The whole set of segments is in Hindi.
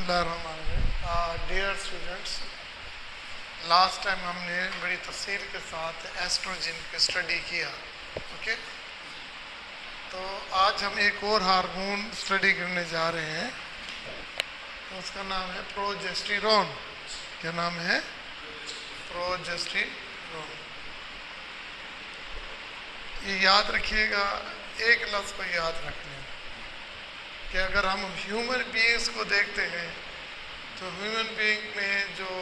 बिस्मिल्लाहिर्रहमानिर्रहीम। डियर स्टूडेंट्स, लास्ट टाइम हमने बड़ी तफसील के साथ एस्ट्रोजन की स्टडी किया। ओके, तो आज हम एक और हार्मोन स्टडी करने जा रहे हैं। तो उसका नाम है प्रोजेस्टेरोन। क्या नाम है? प्रोजेस्टेरोन। ये याद रखिएगा, एक लफ्ज़ को याद रखना कि अगर हम ह्यूमन बीइंग्स को देखते हैं तो ह्यूमन बीइंग में जो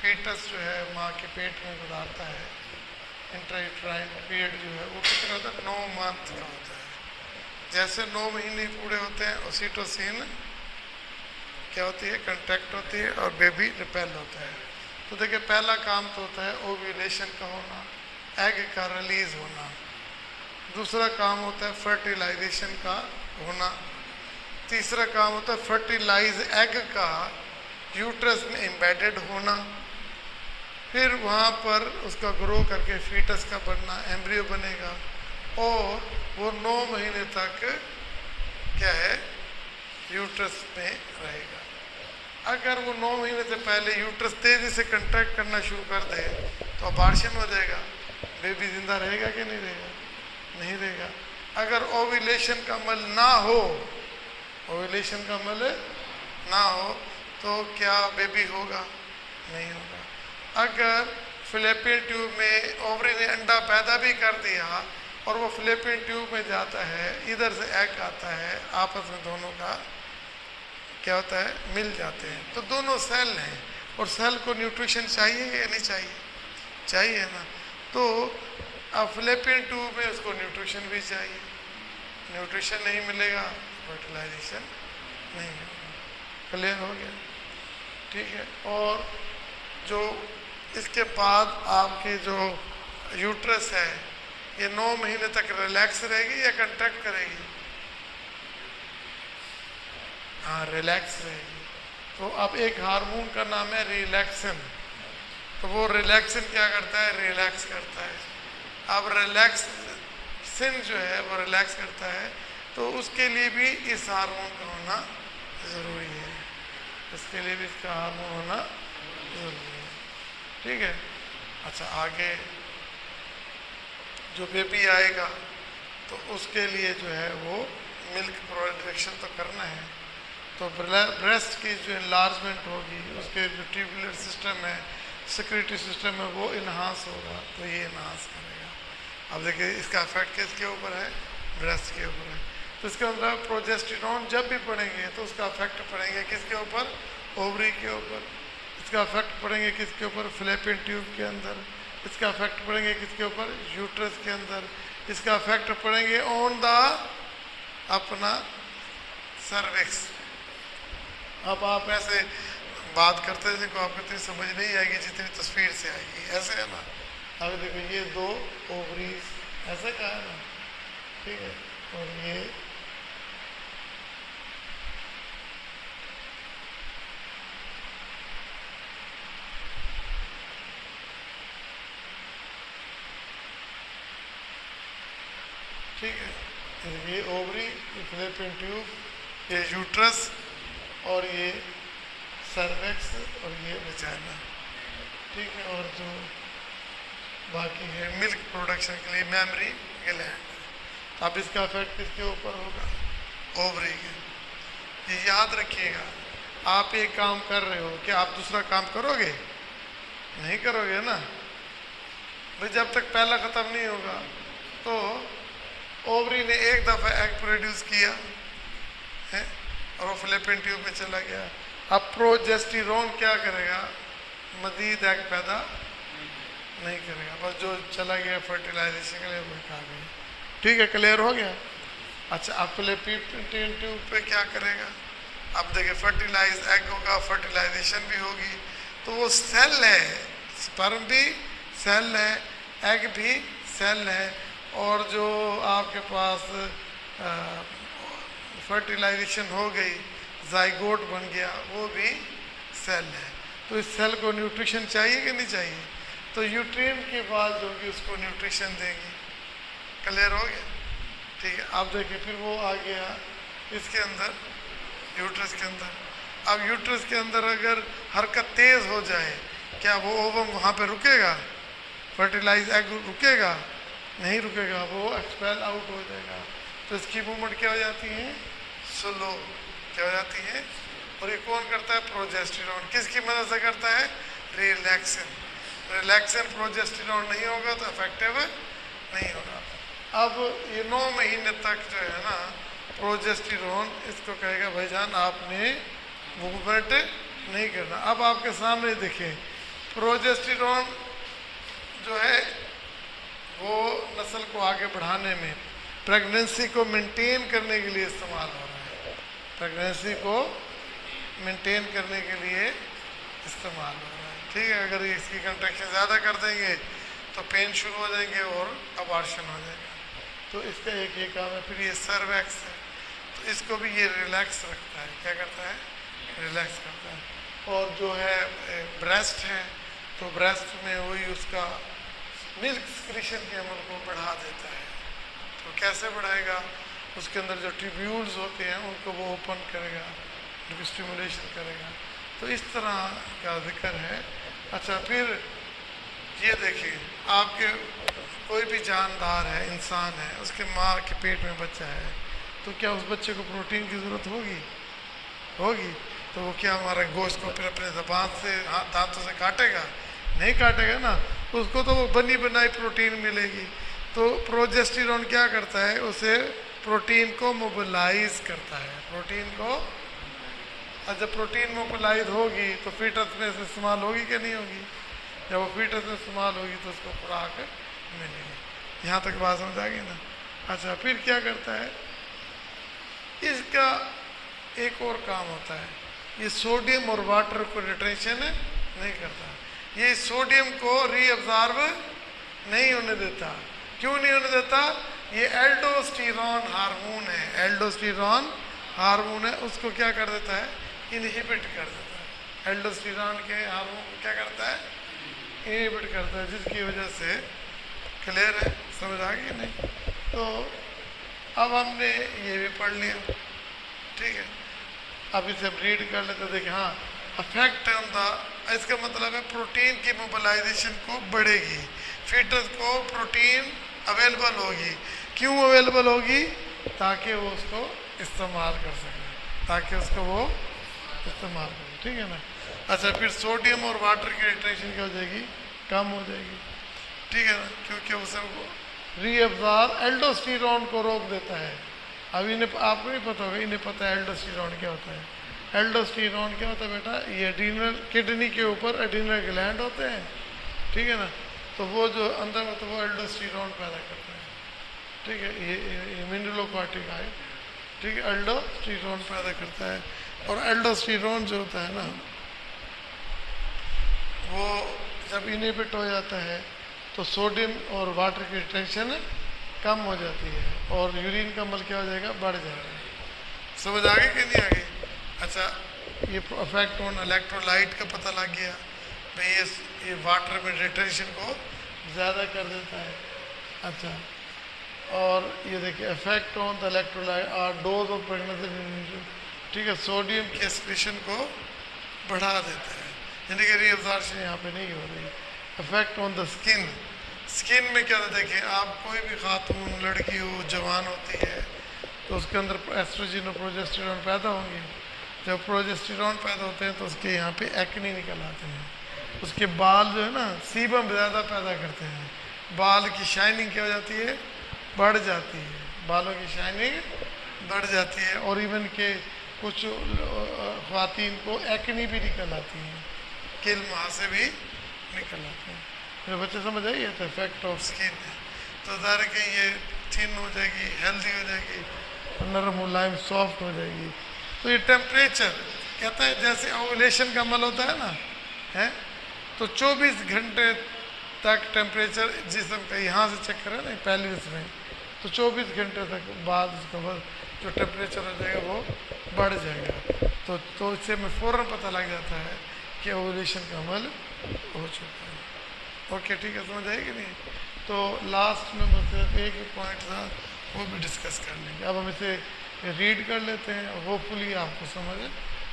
फीटस जो है माँ के पेट में गुजारता है, इंट्रायूट्राइन पीरियड जो है वो कितना होता है? 9 मंथ का होता है। जैसे 9 महीने पूरे होते हैं ऑक्सीटोसिन क्या होती है? कंट्रैक्ट होती है और बेबी रिपेल होता है। तो देखिए, पहला काम तो होता है ओव्यूलेशन का होना, एग का रिलीज होना। दूसरा काम होता है फर्टिलाइजेशन का होना। तीसरा काम होता है फर्टिलाइज एग का यूट्रस में एम्बेडेड होना। फिर वहाँ पर उसका ग्रो करके फीटस का बनना, एम्ब्रियो बनेगा और वो 9 महीने तक क्या है? यूट्रस में रहेगा। अगर वो 9 महीने से पहले यूट्रस तेज़ी से कंट्रैक्ट करना शुरू कर दे तो अबॉर्शन हो जाएगा। बेबी जिंदा रहेगा कि नहीं रहेगा? नहीं रहेगा। अगर ओव्यूलेशन का अमल ना हो, ओव्यूलेशन का अमल ना हो तो क्या बेबी होगा? नहीं होगा। अगर फिलिपियन ट्यूब में ओवरी ने अंडा पैदा भी कर दिया और वो फिलिपियन ट्यूब में जाता है, इधर से एग आता है, आपस में दोनों का क्या होता है? मिल जाते हैं। तो दोनों सेल हैं और सेल को न्यूट्रिशन चाहिए या नहीं चाहिए? चाहिए ना। तो अब फिलिपियन ट्यूब में उसको न्यूट्रिशन भी चाहिए। न्यूट्रिशन नहीं मिलेगा, फर्टिलाइजेशन नहीं होगा। क्लियर हो गया? ठीक है। और जो इसके बाद आपके जो यूट्रस है ये 9 महीने तक रिलैक्स रहेगी या कंट्रैक्ट करेगी? हाँ, रिलैक्स रहेगी। तो अब एक हार्मोन का नाम है रिलैक्सिन। तो वो रिलैक्सिन क्या करता है? रिलैक्स करता है। अब रिलैक्सिन जो है वो रिलैक्स करता है, तो उसके लिए भी इस हार्मोन का होना ज़रूरी है। इसके लिए भी इसका हार्मोन होना ज़रूरी है। ठीक है। अच्छा, आगे जो बेबी आएगा तो उसके लिए जो है वो मिल्क प्रोडक्शन तो करना है। तो ब्रेस्ट की जो इनलार्जमेंट होगी, उसके जो ट्यूबुलर सिस्टम है, सिक्रेटरी सिस्टम है, वो इन्हांस होगा। तो ये इन्हांस करेगा। अब देखिए, इसका इफेक्ट किसके ऊपर है? ब्रेस्ट के ऊपर है। तो इसका मतलब प्रोजेस्टेरोन जब भी पड़ेंगे तो उसका इफेक्ट पड़ेंगे किसके ऊपर? ओवरी के ऊपर। इसका इफेक्ट पड़ेंगे किसके ऊपर? फिलिपियन ट्यूब के अंदर। इसका इफेक्ट पड़ेंगे किसके ऊपर? यूट्रस के अंदर। इसका इफेक्ट पड़ेंगे ऑन द अपना सर्विक्स। अब आप ऐसे बात करते हैं को आपको इतनी समझ नहीं आएगी जितनी तस्वीर से आएगी। ऐसे है ना। अब देखो, ये 2 ओवरीज ऐसे का है ना, ठीक है। और ये ठीक है, ये ओवरी, ये फिलिपियन ट्यूब, ये यूट्रस और ये सर्वेक्स और ये वजाइना। ठीक है। और जो बाकी है मिल्क प्रोडक्शन के लिए मेमरी ग्लैंड। अब इसका इफेक्ट किसके ऊपर होगा? ओवरी के। ये याद रखिएगा, आप एक काम कर रहे हो, क्या आप दूसरा काम करोगे? नहीं करोगे ना भाई। जब तक पहला ख़त्म नहीं होगा तो ओवरी ने एक दफ़ा एग प्रोड्यूस किया है और वो फिलिपियन ट्यूब में चला गया। अब प्रोजेस्टेरोन क्या करेगा? मज़ीद एग पैदा नहीं करेगा, बस जो चला गया फर्टिलाइजेशन के लिए वो खा गया। ठीक है, क्लियर हो गया? अच्छा, अब फिलिपियन ट्यूब पे क्या करेगा? अब देखिए, फर्टिलाइज एग होगा, फर्टिलाइजेशन भी होगी। तो वो सेल है, स्पर्म भी सेल है, एग भी सेल है, और जो आपके पास फर्टिलाइजेशन हो गई, जाइगोट बन गया, वो भी सेल है। तो इस सेल को न्यूट्रिशन चाहिए कि नहीं चाहिए? तो यूट्रिन के बाद जो होगी उसको न्यूट्रिशन देगी। क्लियर हो गया? ठीक है। अब देखिए, फिर वो आ गया इसके अंदर यूट्रस के अंदर। अब यूट्रस के अंदर अगर हरकत तेज हो जाए, क्या वो ओवम वहाँ पे रुकेगा? फर्टिलाइज एग रुकेगा? नहीं रुकेगा, वो एक्सपेल आउट हो जाएगा। तो इसकी मूवमेंट क्या हो जाती है? स्लो। क्या हो जाती है? और ये कौन करता है? प्रोजेस्टेरॉन। किसकी मदद से करता है? रिलैक्सन। रिलैक्सन प्रोजेस्टेरॉन नहीं होगा तो इफेक्टिव नहीं होगा। अब ये 9 महीने तक जो है ना प्रोजेस्टेरॉन इसको कहेगा भाईजान आपने मूवमेंट नहीं करना। अब आपके सामने देखें, प्रोजेस्टेरॉन जो है वो नस्ल को आगे बढ़ाने में, प्रेगनेंसी को मेंटेन करने के लिए इस्तेमाल हो रहा है। प्रेगनेंसी को मेंटेन करने के लिए इस्तेमाल हो रहा है। ठीक है, अगर इसकी कंट्रैक्शन ज़्यादा कर देंगे तो पेन शुरू हो जाएंगे और अबॉर्शन हो जाएगा। तो इसका एक ये काम है। फिर ये सर्वैक्स है, तो इसको भी ये रिलैक्स रखता है। क्या करता है? रिलैक्स करता है। और जो है ब्रेस्ट है, तो ब्रेस्ट में वही उसका मिल्क सिक्रीशन के अमल को बढ़ा देता है। तो कैसे बढ़ाएगा? उसके अंदर जो ट्यूब्यूल्स होते हैं उनको वो ओपन करेगा, उनको स्टिमुलेशन करेगा। तो इस तरह का जिक्र है। अच्छा, फिर ये देखिए, आपके कोई भी जानदार है, इंसान है, उसके माँ के पेट में बच्चा है, तो क्या उस बच्चे को प्रोटीन की ज़रूरत होगी? होगी। तो वो क्या हमारा गोश्त को फिर अपने ज़बान से दांतों से काटेगा? नहीं काटेगा ना, उसको तो वो बनी बनाई प्रोटीन मिलेगी। तो प्रोजेस्टेरॉन क्या करता है? उसे प्रोटीन को मोबिलाइज करता है। प्रोटीन को, और जब प्रोटीन मोबिलाइज होगी तो फीटस में से इस्तेमाल होगी कि नहीं होगी? जब वो फीटस में इस्तेमाल होगी तो उसको खुराक मिलेगी। यहाँ तक बात समझ आ गई ना? अच्छा, फिर क्या करता है? इसका एक और काम होता है, ये सोडियम और वाटर को रिटेंशन नहीं करता। ये सोडियम को रीअब्जॉर्ब नहीं होने देता। क्यों नहीं होने देता? ये एल्डोस्टेरॉन हार्मोन है। एल्डोस्टेरॉन हार्मोन है, उसको क्या कर देता है? इनहिबिट कर देता है। एल्डोस्टेरॉन के हार्मोन को क्या करता है? इनहिबिट करता है, जिसकी वजह से, क्लियर है? समझ आ गई नहीं? तो अब हमने ये भी पढ़ लिया। ठीक है, अब इसे हम रीड कर लेते। देखिए, हाँ, अफेक्ट ऑन द, इसका मतलब है प्रोटीन की मोबिलाइजेशन को बढ़ेगी, फीटस को प्रोटीन अवेलेबल होगी। क्यों अवेलेबल होगी? ताकि वो उसको इस्तेमाल कर सके, ताकि उसको वो इस्तेमाल करे। ठीक है ना? अच्छा, फिर सोडियम और वाटर की रिटेंशन क्या हो जाएगी? कम हो जाएगी। ठीक है ना? क्योंकि उसे रीअब्जॉर्ब एल्डोस्टेरॉन को रोक देता है। अब इन्हें आपको नहीं पता होगा, इन्हें पता है एल्डोस्टेरॉन क्या होता है। एल्डोस्टेरॉन क्या होता है बेटा? ये एड्रीनल, किडनी के ऊपर एड्रीनल ग्लैंड होते हैं। ठीक है ना? तो वो जो अंदर होता है वो एल्डोस्टेरॉन पैदा करता है। ठीक है, ये मिनरलोकॉर्टिक है। ठीक है, एल्डोस्टेरॉन पैदा करता है। और एल्डोस्टेरॉन जो होता है ना, वो जब इनहिबिट हो जाता है तो सोडियम और वाटर की रिटेंशन कम हो जाती है और यूरिन का अमल क्या हो जाएगा? बढ़ जाएगा। समझ आ गई कि नहीं आ गई? अच्छा, ये इफेक्ट ऑन इलेक्ट्रोलाइट का पता लग गया भाई, ये वाटर में रिटेंशन को ज़्यादा कर देता है। अच्छा, और ये देखिए, इफेक्ट ऑन द इलेक्ट्रोलाइट और डोज ऑफ प्रेगनेंसी। ठीक है, सोडियम के एक्सक्रीशन को बढ़ा देता है, यानी कि रीअब्जॉर्प्शन यहाँ पे नहीं हो रही। Effect on the skin, skin में क्या होता है? देखिए, आप कोई भी खातून लड़की हो, जवान होती है, तो उसके अंदर एस्ट्रोजन और प्रोजेस्टेरॉन पैदा होंगे। जब प्रोजेस्टेरॉन पैदा होते हैं तो उसके यहाँ पे एक्ने निकल आते हैं। उसके बाल जो है ना, सीबम ज़्यादा पैदा करते हैं। बाल की शाइनिंग क्या हो जाती है? बढ़ जाती है। बालों की शाइनिंग बढ़ जाती है। और इवन के कुछ ख्वातीन को एक्ने भी निकल आती हैं, किल वहाँ से भी निकल आते हैं। मेरे बच्चे समझ आइए, तो इफेक्ट ऑफ स्किन है। तो ज़ाहिर कि ये थिन हो जाएगी, हेल्दी हो जाएगी, नरम मुलायम सॉफ्ट हो जाएगी। तो ये टेम्परेचर कहता है, जैसे ओवुलेशन का अमल होता है ना, है, तो 24 घंटे तक टेम्परेचर जिस्म का यहाँ से चेक करें ना पेल्विस में, तो 24 घंटे तक बाद उसका जो टेम्परेचर हो जाएगा वो बढ़ जाएगा। तो इससे हमें फ़ौरन पता लग जाता है कि ओवुलेशन का अमल हो चुका है। ओके, ठीक है, समझ आएगी नहीं? तो लास्ट में बस एक ही पॉइंट था, वो भी डिस्कस कर लेंगे। अब हम इसे रीड कर लेते हैं, होपफुली आपको समझ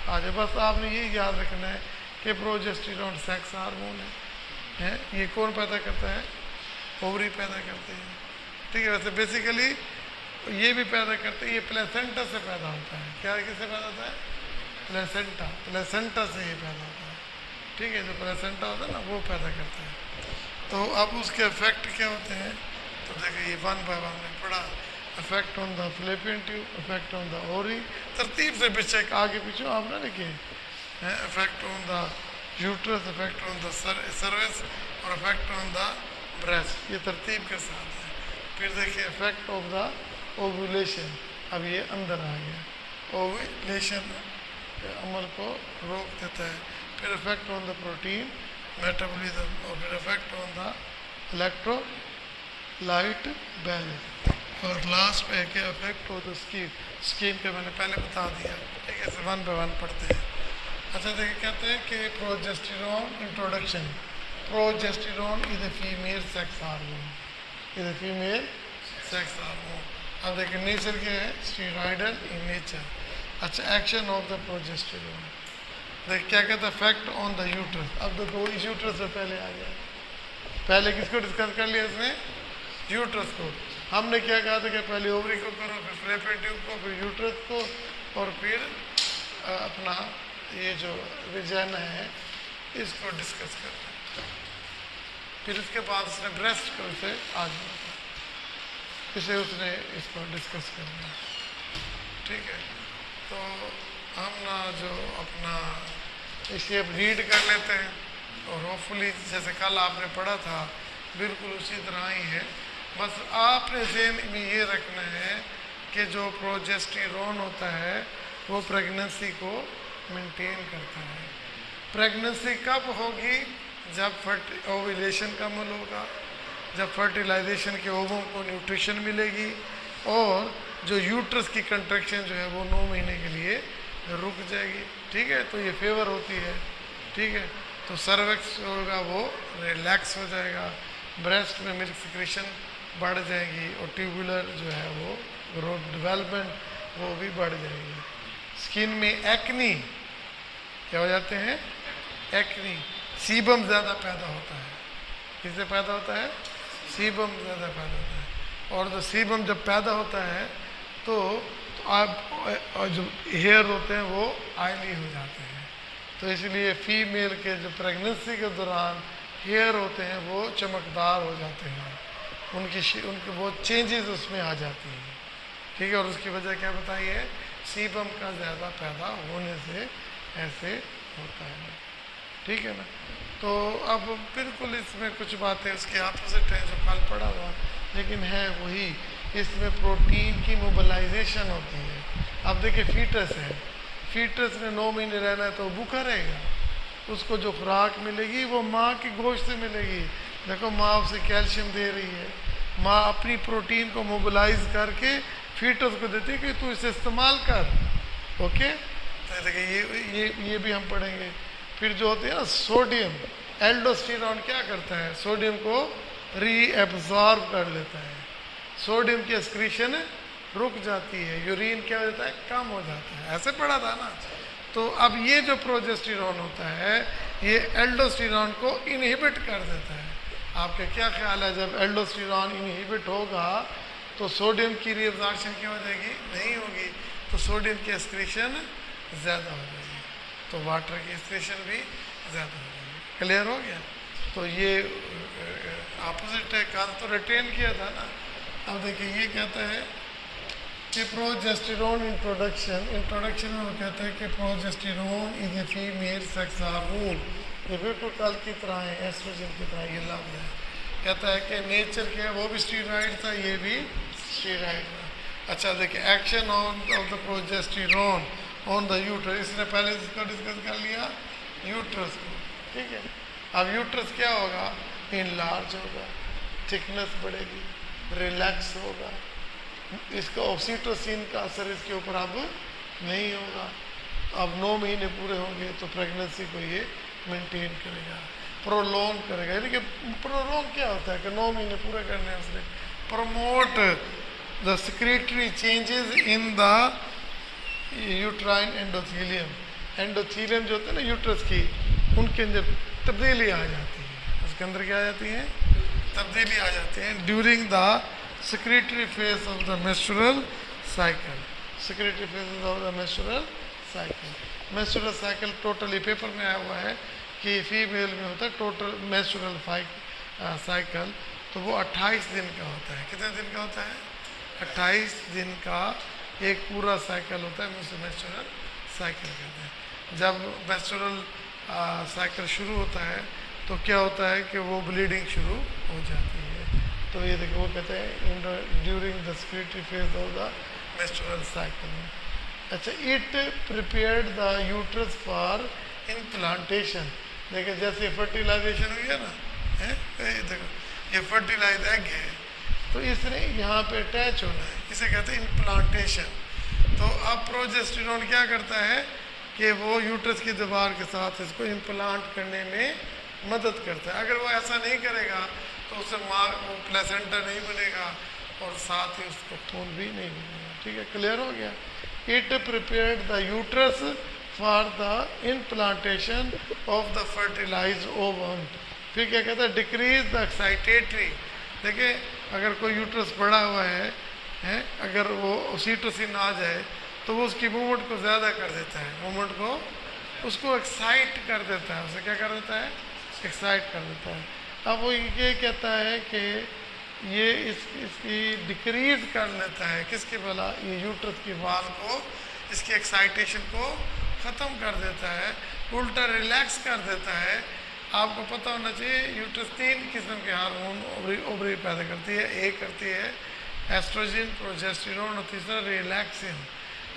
आ जाए। बस आपने यही याद रखना है कि प्रोजेस्टेरॉन सेक्स हार्मोन है। ये कौन पैदा करता है? ओवरी पैदा करते हैं, ठीक है। वैसे बेसिकली ये भी पैदा करते हैं, ये प्लेसेंटा से पैदा होता है। क्या किससे पैदा होता है? प्लेसेंटा, प्लेसेंटा से ये पैदा होता है, ठीक है। जो प्लेसेंटा होता है ना वो पैदा करता है। तो अब उसके इफेक्ट क्या होते हैं? तो देखिए ये वन बाय वन में पढ़ा। Effect on the फ्लैपियन tube, effect on the ovary, तरतीब से बेशक आगे पीछे आप ना लिखे। Effect on the uterus, effect on the service और इफेक्ट ऑन द ब्रेस्ट, ये तरतीब के साथ है। फिर देखिए इफेक्ट ऑफ द ओव्यूलेशन, अब ये अंदर आ गया। ओव्यूलेशन अमल को रोक देता है। फिर effect on the protein metabolism और फिर effect on the electrolyte balance और लास्ट पे क्या effect of the skin. Skin का मैंने पहले बता दिया, ठीक है। वन बाय वन पढ़ते हैं। अच्छा देखिए कहते हैं कि progesterone introduction. Progesterone is a female sex hormone, is a female sex hormone. अब देखिए नेचर क्या है? Steroidal in nature. अच्छा एक्शन ऑफ द प्रोजेस्टेरॉन, देखिए क्या कहता है? Effect on the uterus. अब देखो इस यूट्रस से पहले आ गया, पहले किसको डिस्कस कर लिया इसने? यूट्रस को। हमने क्या कहा था कि पहले ओवरी को करो, फिर फ्लैपियन ट्यूब को, फिर यूट्रस को और फिर अपना ये जो विजाना है इसको डिस्कस करना। फिर इसके बाद उसने ब्रेस्ट को उसे आगे इसे उसने इसको डिस्कस करना, ठीक है। तो हम ना जो अपना इसे अब रीड कर लेते हैं और होपफुली जैसे कल आपने पढ़ा था बिल्कुल उसी तरह ही है। बस आपने ज़हन में ये रखना है कि जो प्रोजेस्टेरॉन होता है वो प्रेगनेंसी को मेंटेन करता है। प्रेगनेंसी कब होगी? जब ओव्यूलेशन का अमल होगा, जब फर्टिलाइजेशन के ओवम को न्यूट्रिशन मिलेगी और जो यूट्रस की कंट्रैक्शन जो है वो 9 महीने के लिए रुक जाएगी, ठीक है। तो ये फेवर होती है, ठीक है। तो सर्विक्स होगा वो रिलैक्स हो जाएगा, ब्रेस्ट में मिल्क सिक्रेशन बढ़ जाएगी और ट्यूबुलर जो है वो ग्रोथ डेवलपमेंट वो भी बढ़ जाएगी। स्किन में एक्नी क्या हो जाते हैं? एक्नी। सीबम ज़्यादा पैदा होता है। किससे पैदा होता है? सीबम ज़्यादा पैदा होता है। और जो सीबम जब पैदा होता है तो आप जो हेयर होते हैं वो ऑयली हो जाते हैं। तो इसलिए फीमेल के जो प्रेगनेंसी के दौरान हेयर होते हैं वो चमकदार हो जाते हैं, उनके वो चेंजेस उसमें आ जाती हैं, ठीक है। और उसकी वजह क्या बताइए? सीबम का ज़्यादा पैदा होने से ऐसे होता है, ठीक है ना। तो अब बिल्कुल इसमें कुछ बातें उसके अपोजिट हैं जो कल पढ़ा हुआ, लेकिन है वही। इसमें प्रोटीन की मोबिलाइजेशन होती है। अब देखिए फीटस है, फीटस ने 9 महीने रहना है तो भूखा रहेगा, उसको जो खुराक मिलेगी वो माँ की गोश्त से मिलेगी। देखो माँ उसे कैल्शियम दे रही है, माँ अपनी प्रोटीन को मोबिलाइज करके फीटस को देती है कि तू इसे इस्तेमाल कर, ओके। तो देखिए ये भी हम पढ़ेंगे। फिर जो होती है ना सोडियम, एल्डोस्टेरॉन क्या करता है? सोडियम को रीएब्जॉर्ब कर लेता है, सोडियम की एक्सक्रीशन रुक जाती है, यूरिन क्या हो जाता है? कम हो जाता है। ऐसे पढ़ा था ना। तो अब ये जो प्रोजेस्टेरॉन होता है ये एल्डोस्टेरॉन को इनहिबिट कर देता है। आपके क्या ख्याल है जब एल्डोस्टेरॉन इनहिबिट होगा तो सोडियम की रीअब्जॉर्प्शन क्या हो जाएगी? नहीं होगी, तो सोडियम की एक्सक्रीशन ज़्यादा हो जाएगी, तो वाटर की एक्सक्रीशन भी ज़्यादा हो जाएगी। क्लियर हो गया? तो ये अपोजिट है, कल तो रिटेन किया था ना। अब देखिए ये कहता है कि प्रोजेस्टेरॉन इंट्रोडक्शन में वो कहता है कि progesterone is a female sex hormone. ये बिल्कुल कल की तरह है, एस्ट्रोजन की तरह ये लफ्ज़ है। कहता है कि नेचर क्या है? वो भी स्टेरॉइड था, ये भी स्टेरॉइड था। अच्छा देखिए action of the progesterone on the uterus, इसने पहले इसका डिस्कस कर लिया यूट्रस को, ठीक है। अब यूट्रस क्या होगा? इनलार्ज होगा, थिकनेस बढ़ेगी, रिलैक्स होगा, इसका ऑक्सीटोसिन का असर इसके ऊपर अब नहीं होगा। अब 9 महीने पूरे होंगे तो प्रेगनेंसी को ये मेंटेन करेगा, प्रोलॉन्ग करेगा। यानी कि प्रोलॉन्ग क्या होता है कि 9 महीने पूरे करने हैं उसने। Promote the secretory changes in the uterine endothelium. Endothelium जो होते हैं ना यूट्रस की, उनके अंदर तब्दीली आ जाती है। उसके अंदर क्या आ जाती है? तब्दीली आ जाती है during the secretory phase of the menstrual cycle. secretory phases of the menstrual cycle. menstrual cycle totally paper में आया हुआ है कि फीमेल में होता है टोटल menstrual साइकिल, तो वो 28 दिन का होता है। कितने दिन का होता है? 28 दिन का एक पूरा साइकिल होता है, menstrual साइकिल कहते हैं। जब menstrual साइकिल शुरू होता है तो क्या होता है कि वो ब्लीडिंग शुरू हो जाती है। तो ये देखो वो कहते हैं during the secretory phase of the menstrual cycle. अच्छा, it prepared the uterus for implantation. देखिए जैसे फर्टिलाइजेशन हुई है ना, है ये देखो ये फर्टिलाइज एग है, तो इसने यहाँ पे अटैच होना है, इसे कहते हैं इम्प्लांटेशन। तो अब प्रोजेस्टेरोन क्या करता है कि वो यूट्रस की दीवार के साथ इसको इम्प्लांट करने में मदद करता है। अगर वो ऐसा नहीं करेगा तो उससे माँ वो प्लेसेंटा नहीं बनेगा और साथ ही उसको खून भी नहीं बनेगा। ठीक है, क्लियर हो गया? It prepared the uterus for the implantation of the fertilized ovum. फिर क्या कहता है? Decrease the excitatory. देखिए अगर कोई यूट्रस पड़ा हुआ है अगर वो ऑक्सीटोसिन आ जाए तो वो उसकी मूवमेंट को ज़्यादा कर देता है, मूवमेंट को उसको एक्साइट कर देता है, उसे क्या कर देता है? एक्साइट कर देता है। अब वो ये कहता है कि ये इसकी डिक्रीज कर लेता है, किसके भला? ये यूट्रस की वाल को, इसकी एक्साइटेशन को ख़त्म कर देता है, उल्टा रिलैक्स कर देता है। आपको पता होना चाहिए यूट्रस 3 किस्म के हार्मोन ओवरी पैदा करती है। एक करती है एस्ट्रोजन, प्रोजेस्टेरोन और तीसरा रिलैक्सिन।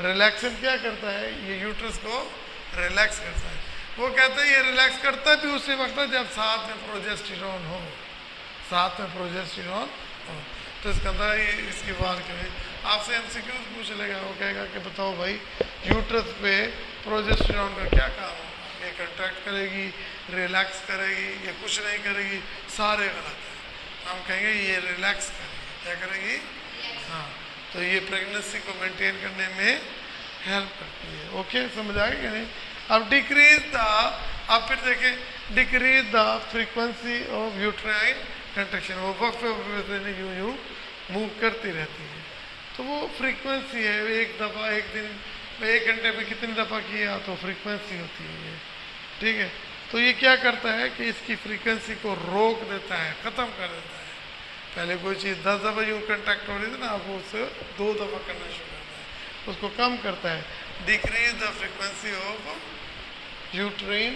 रिलैक्सिन क्या करता है? ये यूट्रस को रिलैक्स करता है। वो कहता है ये रिलैक्स करता भी उसी वक्त है जब साथ में प्रोजेस्टेरोन हो, साथ में प्रोजेस्टेरोन हो। तो इसका अंदर ये इसकी वार करें। आपसे एमसीक्यू पूछ लेगा, वो कहेगा कि बताओ भाई यूट्रस पे प्रोजेस्टेरोन का क्या काम है? ये कंट्रैक्ट करेगी, रिलैक्स करेगी, ये कुछ नहीं करेगी, सारे गलत है। हम कहेंगे ये रिलैक्स करेगी, क्या करेगी? हाँ, तो ये प्रेगनेंसी को मेंटेन करने में हेल्प करती है। ओके, समझ आएगा कि नहीं? अब डिक्रीज द, अब फिर देखें decrease the frequency of uterine contraction. वो वक्त यूं मूव करती रहती है, तो वो फ्रीक्वेंसी है। एक दफ़ा एक दिन 1 घंटे में कितनी दफ़ा किया तो फ्रीक्वेंसी होती है ये। ठीक है, तो ये क्या करता है कि इसकी फ्रीक्वेंसी को रोक देता है, ख़त्म कर देता है। पहले कोई चीज़ 10 दफ़ा यूँ कंट्रैक्ट हो रही थी ना, अब वो उसे 2 दफ़ा करना शुरू करता है, उसको कम करता है। Decrease the frequency of uterine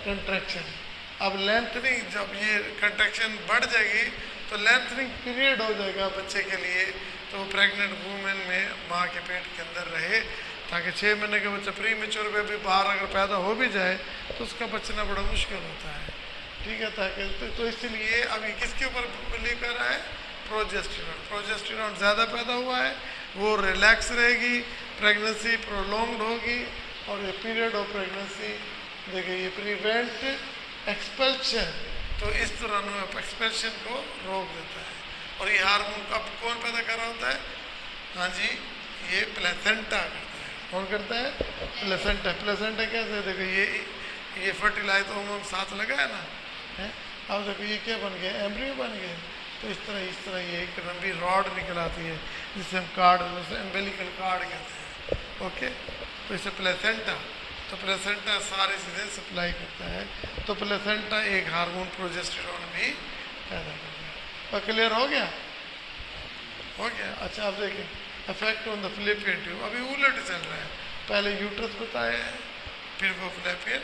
contraction. अब लेंथनिंग, जब ये कंट्रैक्शन बढ़ जाएगी तो लेंथनिंग पीरियड हो जाएगा बच्चे के लिए, तो प्रेग्नेंट वूमेन में माँ के पेट के अंदर रहे, ताकि 6 महीने के बच्चा प्री मेच्योर बेबी बाहर अगर पैदा हो भी जाए तो उसका बचना बड़ा मुश्किल होता है। ठीक है, ताकि तो इसलिए अभी किसके ऊपर बिलीव कर रहा है? प्रोजेस्टेरोन। प्रोजेस्टेरोन ज़्यादा पैदा हुआ है, वो रिलैक्स रहेगी, प्रेगनेंसी प्रोलॉन्ग्ड होगी, और ये पीरियड ऑफ प्रेगनेंसी देखिए ये प्रिवेंट एक्सपल्शन, तो इस दौरान एक्सपल्शन को रोक देता है। और ये हार्मोन कब कौन पैदा कर रहा होता है? हाँ जी, ये प्लेसेंटा करता है। कौन करता है? प्लेसेंटा। प्लेसेंटा कैसे? देखो ये फर्टिलाइज ओवम साथ लगा है ना, है? अब देखो ये क्या बन गया? एम्ब्रियो बन गया। तो इस तरह ये एक लंबी रॉड निकल आती है जिसे हम कार्ड, एम्बेलिकल कार्ड कहते हैं। ओके, तो इसे प्लेसेंटा, तो प्लेसेंटा सारी चीज़ें सप्लाई करता है। तो प्लेसेंटा एक हार्मोन प्रोजेस्टेरोन भी पैदा करता है। और क्लियर हो गया? हो गया। अच्छा, अब देखिए effect on the fallopian tube. अभी उलट चल रहा है, पहले यूट्रस बताया है, फिर वो फैलोपियन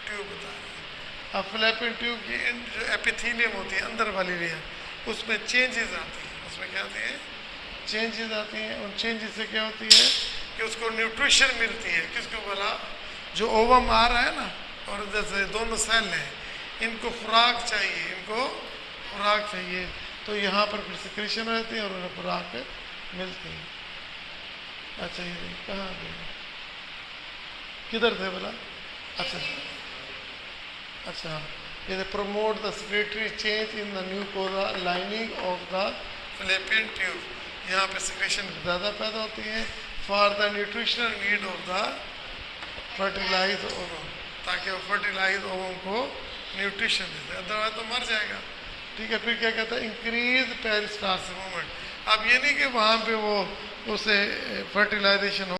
ट्यूब बताया है। अब फैलोपियन ट्यूब की जो एपिथेलियम होती है अंदर वाली लेयर, उसमें चेंजेस आती हैं। उसमें क्या आती है? चेंजेस आती हैं। उन चेंजेस से क्या होती है कि उसको न्यूट्रिशन मिलती है। किसको बोला? जो ओवम आ रहा है ना, और जैसे दोनों सेल हैं, इनको खुराक चाहिए, इनको खुराक चाहिए, तो यहाँ पर फिर सिक्रेशन रहती है और उन्हें खुराक मिलती है। अच्छा, ये कहाँ गए? किधर थे बोला? अच्छा अच्छा, ये promote the secretory change in the mucosa lining of the fallopian tube. यहाँ पे सिक्रेशन ज़्यादा पैदा होती है for the nutritional need of the fertilize ovum, ताकि वो फर्टिलाइज ओवम को न्यूट्रिशन देते, अदरवाइज तो मर जाएगा। ठीक है, फिर क्या कहता है, इंक्रीज पेरिस्टाल्सिस मूवमेंट। अब ये नहीं कि वहाँ पे वो उसे फर्टिलाइजेशन